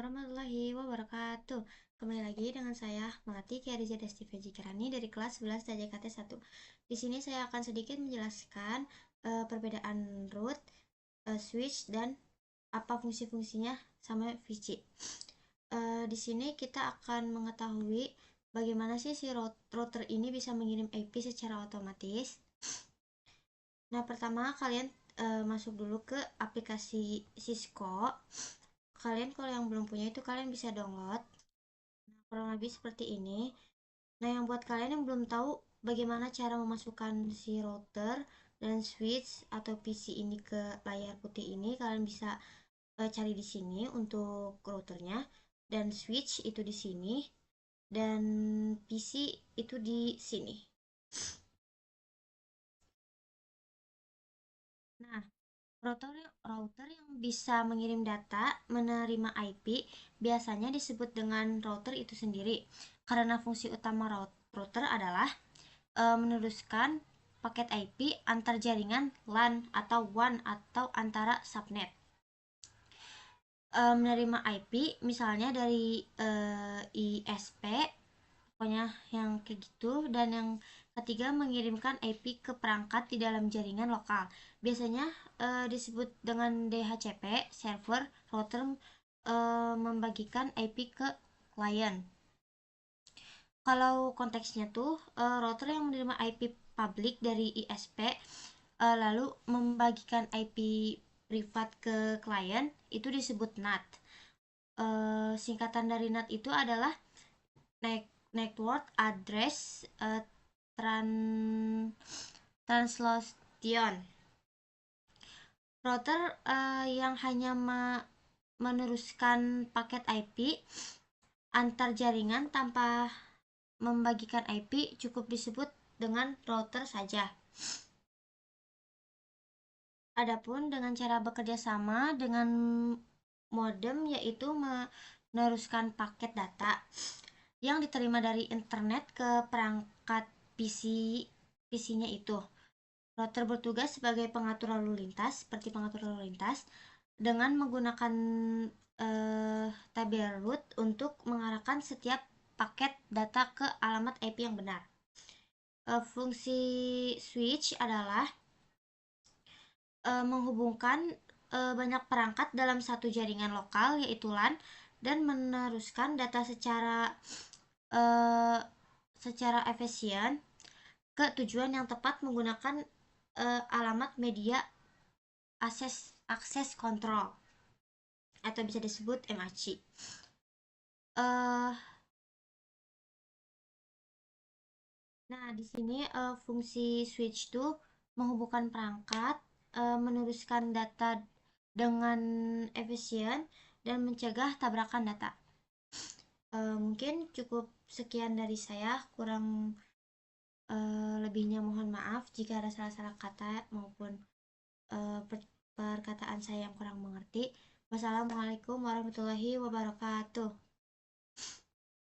warahmatullahi wabarakatuh. Kembali lagi dengan saya, Melati Kiariza Desti Fejikrani dari kelas 11 DJKT 1. Di sini saya akan sedikit menjelaskan perbedaan root, switch, dan apa fungsi-fungsinya sama VC. Di sini kita akan mengetahui bagaimana sih si router ini bisa mengirim IP secara otomatis. Nah, pertama kalian masuk dulu ke aplikasi Cisco. Kalian kalau yang belum punya itu kalian bisa download. Nah, kurang lebih seperti ini. Nah, yang buat kalian yang belum tahu bagaimana cara memasukkan si router dan switch atau PC ini ke layar putih ini, kalian bisa cari di sini untuk routernya, dan switch itu di sini, dan PC itu di sini. Nah, router yang bisa mengirim data menerima IP biasanya disebut dengan router itu sendiri, karena fungsi utama router adalah meneruskan paket IP antar jaringan LAN atau WAN atau antara subnet. Menerima IP misalnya dari ISP, pokoknya yang kayak gitu. Dan yang ketiga, mengirimkan IP ke perangkat di dalam jaringan lokal, biasanya disebut dengan DHCP, server. Router membagikan IP ke klien. Kalau konteksnya tuh router yang menerima IP publik dari ISP lalu membagikan IP privat ke klien itu disebut NAT. Singkatan dari NAT itu adalah Network Address Translation. Router yang hanya meneruskan paket IP antar jaringan tanpa membagikan IP cukup disebut dengan router saja. Adapun dengan cara bekerja sama dengan modem, yaitu meneruskan paket data yang diterima dari internet ke perangkat PC-nya itu. Router bertugas sebagai pengatur lalu lintas, seperti pengatur lalu lintas, dengan menggunakan tabel root untuk mengarahkan setiap paket data ke alamat IP yang benar. Fungsi switch adalah menghubungkan banyak perangkat dalam satu jaringan lokal, yaitu LAN, dan meneruskan data secara efisien ke tujuan yang tepat menggunakan alamat media akses kontrol atau bisa disebut MAC. Nah, di sini fungsi switch itu menghubungkan perangkat, meneruskan data dengan efisien, dan mencegah tabrakan data. Mungkin cukup sekian dari saya, kurang lebihnya mohon maaf jika ada salah-salah kata maupun perkataan saya yang kurang mengerti. Wassalamualaikum warahmatullahi wabarakatuh.